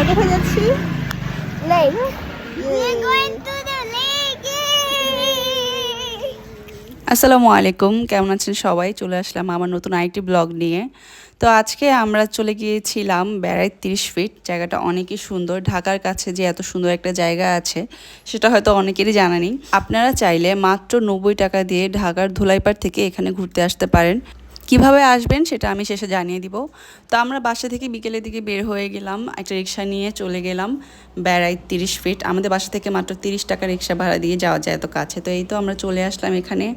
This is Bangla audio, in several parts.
কোথায় যাচ্ছি? লেক। আসসালামু আলাইকুম, কেমন আছেন সবাই? চলে আসলাম আমার নতুন আইটি ব্লগ নিয়ে। তো আজকে আমরা চলে গিয়েছিলাম বেড়াই 30 ফিট। জায়গাটা অনেকই সুন্দর। ঢাকার কাছে যে এত সুন্দর একটা জায়গা আছে সেটা হয়তো অনেকেরই জানা নেই। আপনারা চাইলে মাত্র 90 টাকা দিয়ে ঢাকার ধুলাইপাড় থেকে এখানে ঘুরতে আসতে পারেন। কিভাবে আসবেন সেটা আমি শেষে জানিয়ে দিব। তো আমরা বাসা থেকে বিকেলের দিকে বের হয়ে গেলাম, একটা রিক্সা নিয়ে চলে গেলাম বেড়াই 30 ফিট। আমাদের বাসা থেকে মাত্র 30 টাকা রিক্সা ভাড়া দিয়ে যাওয়া যায় এত কাছে। তো এই তো আমরা চলে আসলাম এখানে।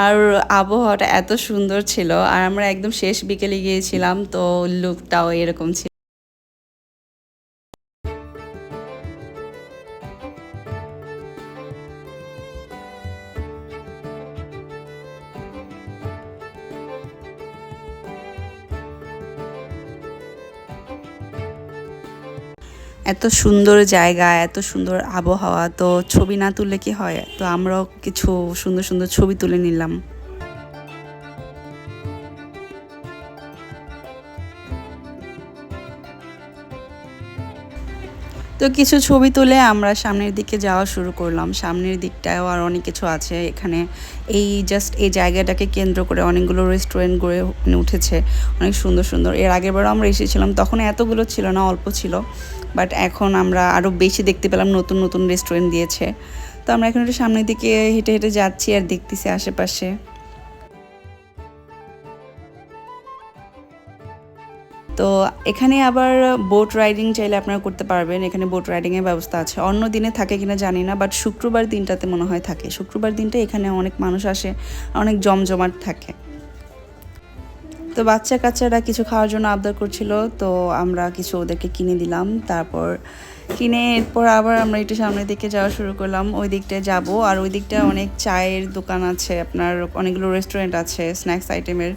আর আবহাওয়াটা এত সুন্দর ছিল, আর আমরা একদম শেষ বিকেলে গিয়েছিলাম, তো লুকটাও এরকম ছিল। এত সুন্দর জায়গা, এত সুন্দর আবহাওয়া, তো ছবি না তুললে কি হয়? তো আমরাও কিছু সুন্দর সুন্দর ছবি তুলে নিলাম। তো কিছু ছবি তুলে আমরা সামনের দিকে যাওয়া শুরু করলাম। সামনের দিকটায়ও আর অনেক কিছু আছে এখানে। এই জাস্ট এই জায়গাটাকে কেন্দ্র করে অনেকগুলো রেস্টুরেন্ট গড়ে উঠেছে, অনেক সুন্দর সুন্দর। এর আগেরবারও আমরা এসেছিলাম, তখন এতগুলো ছিল না, অল্প ছিল। বাট এখন আমরা আরও বেশি দেখতে পেলাম, নতুন নতুন রেস্টুরেন্ট দিয়েছে। তো আমরা এখন একটু সামনের দিকে হেঁটে হেঁটে যাচ্ছি আর দেখতেছি আশেপাশে। তো এখানে আবার বোট রাইডিং চাইলে আপনারা করতে পারবেন। এখানে বোট রাইডিংয়ের ব্যবস্থা আছে। অন্য দিনে থাকে কিনা জানি না, বাট শুক্রবার দিনটাতে মনে হয় থাকে। শুক্রবার দিনটা এখানে অনেক মানুষ আসে, অনেক জমজমাট থাকে। তো বাচ্চা কাচ্চারা কিছু খাওয়ার জন্য আবদার করছিল, তো আমরা কিছু ওদেরকে কিনে দিলাম। তারপর কিনে এরপর আবার আমরা একটু সামনের দিকে যাওয়া শুরু করলাম। ওই দিকটায় যাব, আর ওই দিকটায় অনেক চায়ের দোকান আছে, আপনার অনেকগুলো রেস্টুরেন্ট আছে স্ন্যাক্স আইটেমের।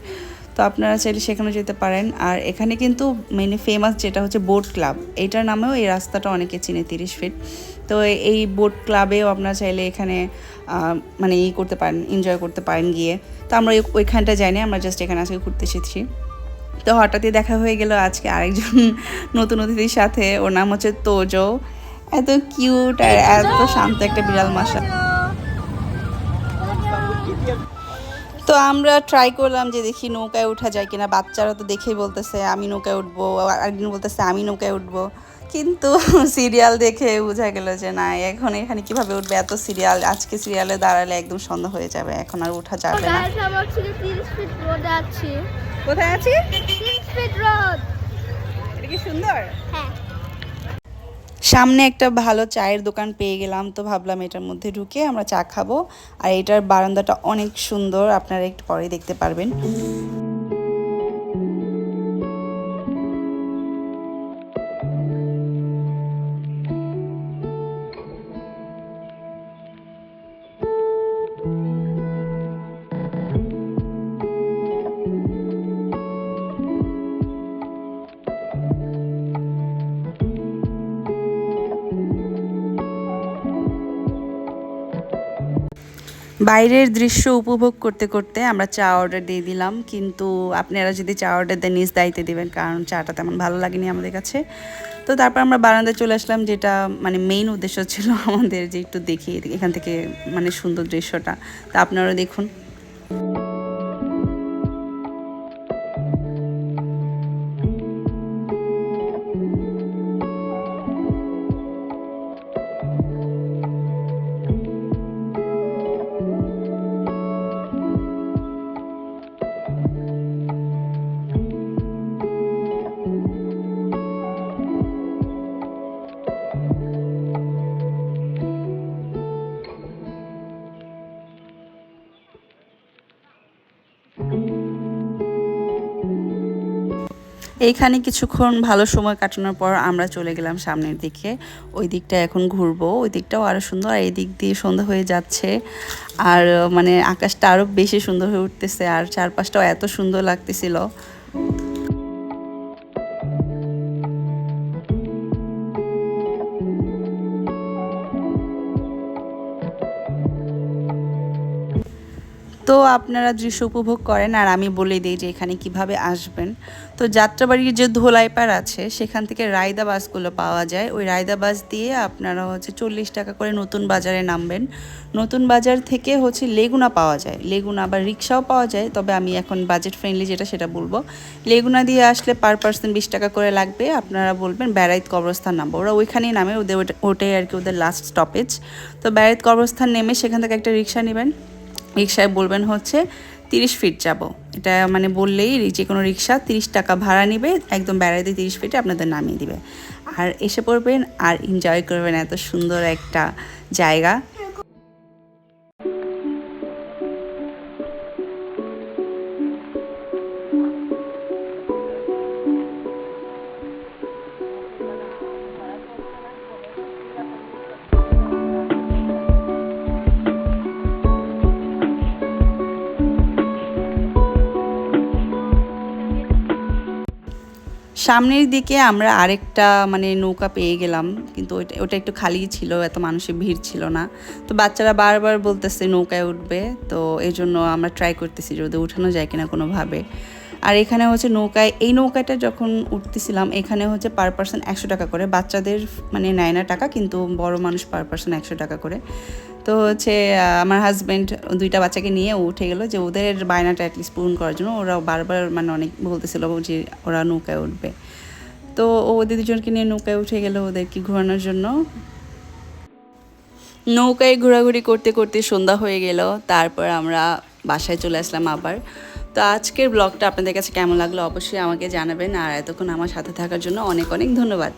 তো আপনারা চাইলে সেখানে যেতে পারেন। আর এখানে কিন্তু মেইনলি ফেমাস যেটা হচ্ছে বোট ক্লাব, এইটার নামেও এই রাস্তাটা অনেকে চিনে 30 ফিট। তো এই বোট ক্লাবেও আপনারা চাইলে এখানে মানে করতে পারেন, এনজয় করতে পারেন গিয়ে। তো আমরা ওইখানটা যাইনি, আমরা জাস্ট এখানে আজকে ঘুরতে এসেছি। তো হঠাৎই দেখা হয়ে গেল আজকে আরেকজন নতুন অতিথির সাথে। ওর নাম হচ্ছে তোজো। এত কিউট আর এত শান্ত একটা বিড়াল, মাশা। তো আমরা ট্রাই করলাম যে দেখি নৌকায় ওঠা যায় কিনা। বাচ্চারা তো দেখেই বলতেছে আমি নৌকায় উঠবো, আরেকদিন বলতেছে আমি নৌকায় উঠবো। কিন্তু সিরিয়াল দেখে বোঝা গেল যে না, এখন এখানে কিভাবে উঠবে, এত সিরিয়াল, আজকে সিরিয়ালে দাঁড়ালে একদম সন্ধ্যা হয়ে যাবে, এখন আর ওঠা যাবে না। কোথায় আছি? 30 ফিট রোড। এটা কি সুন্দর? হ্যাঁ। সামনে একটা ভালো চায়ের দোকান পেয়ে গেলাম, তো ভাবলাম এটার মধ্যে ঢুকে আমরা চা খাবো। আর এটার বারান্দাটা অনেক সুন্দর, আপনারা একটু পরে দেখতে পারবেন। বাইরের দৃশ্য উপভোগ করতে করতে আমরা চা অর্ডার দিয়ে দিলাম, কিন্তু আপনারা যদি চা অর্ডার দেন নিজ দায়িত্বে দেবেন, কারণ চাটা তেমন ভালো লাগেনি আমাদের কাছে। তো তারপর আমরা বারান্দায় চলে আসলাম, যেটা মানে মেইন উদ্দেশ্য ছিল আমাদের, যে একটু দেখি এখান থেকে মানে সুন্দর দৃশ্যটা। তা আপনারা দেখুন। এইখানে কিছুক্ষণ ভালো সময় কাটানোর পর আমরা চলে গেলাম সামনের দিকে। ওই দিকটা এখন ঘুরবো, ওই দিকটাও আরও সুন্দর। এই দিক দিয়ে সন্ধ্যা হয়ে যাচ্ছে, আর মানে আকাশটা আরও বেশি সুন্দর হয়ে উঠতেছে, আর চারপাশটাও এত সুন্দর লাগতেছিল। তো আপনারা দৃশ্য উপভোগ করেন আর আমি বলে দিই যে এখানে কিভাবে আসবেন। তো যাত্রাবাড়ির যে ধোলাইপাড় আছে সেখান থেকে রায়দা বাসগুলো পাওয়া যায়। ওই রায়দা বাস দিয়ে আপনারা হচ্ছে 40 টাকা করে নতুন বাজারে নামবেন। নতুন বাজার থেকে হচ্ছে লেগুনা পাওয়া যায়, লেগুনা আবার রিক্সাও পাওয়া যায়, তবে আমি এখন বাজেট ফ্রেন্ডলি যেটা সেটা বলবো। লেগুনা দিয়ে আসলে পার পার্সন 20 টাকা করে লাগবে। আপনারা বলবেন বেড়াইত কবরস্থান নামবো, ওরা ওইখানেই নামে, ওটাই আর কি ওদের লাস্ট স্টপেজ। তো বেড়াইত কবরস্থান নেমে সেখান থেকে একটা রিক্সা নেবেন। রিক্সায় বলবেন হচ্ছে 30 ফিট যাব, এটা মানে বললেই যে কোনো রিক্সা 30 টাকা ভাড়া নেবে, একদম বেড়াইতে 30 ফিটে আপনাদের নামিয়ে দিবে। আর এসে পড়বেন আর এনজয় করবেন এত সুন্দর একটা জায়গা। সামনের দিকে আমরা আরেকটা মানে নৌকা পেয়ে গেলাম, কিন্তু ওটা একটু খালি ছিল, এত মানুষের ভিড় ছিল না। তো বাচ্চারা বারবার বলতেছে নৌকায় উঠবে, তো এই জন্য আমরা ট্রাই করতেছি যদি উঠানো যায় কিনা কোনোভাবে। আর এখানে হচ্ছে নৌকায়, এই নৌকাটা যখন উঠতেছিলাম এখানে হচ্ছে পার পার্সন 100 টাকা করে, বাচ্চাদের মানে নেয় না টাকা, কিন্তু বড় মানুষ পার পার্সন 100 টাকা করে। তো হচ্ছে আমার হাজব্যান্ড দুইটা বাচ্চাকে নিয়ে উঠে গেলো যে ওদের বায়নাটা অ্যাটলিস্ট পূরণ করার জন্য। ওরা বারবার মানে অনেক বলতেছিল যে ওরা নৌকায় উঠবে, তো ওদের দুজনকে নিয়ে নৌকায় উঠে গেল ওদেরকে ঘোরানোর জন্য। নৌকায় ঘোরাঘুরি করতে করতে সন্ধ্যা হয়ে গেল, তারপর আমরা বাসায় চলে আসলাম আবার। তো আজকের ব্লগটা আপনাদের কাছে কেমন লাগলো অবশ্যই আমাকে জানাবেন, আর এতক্ষণ আমার সাথে থাকার জন্য অনেক অনেক ধন্যবাদ।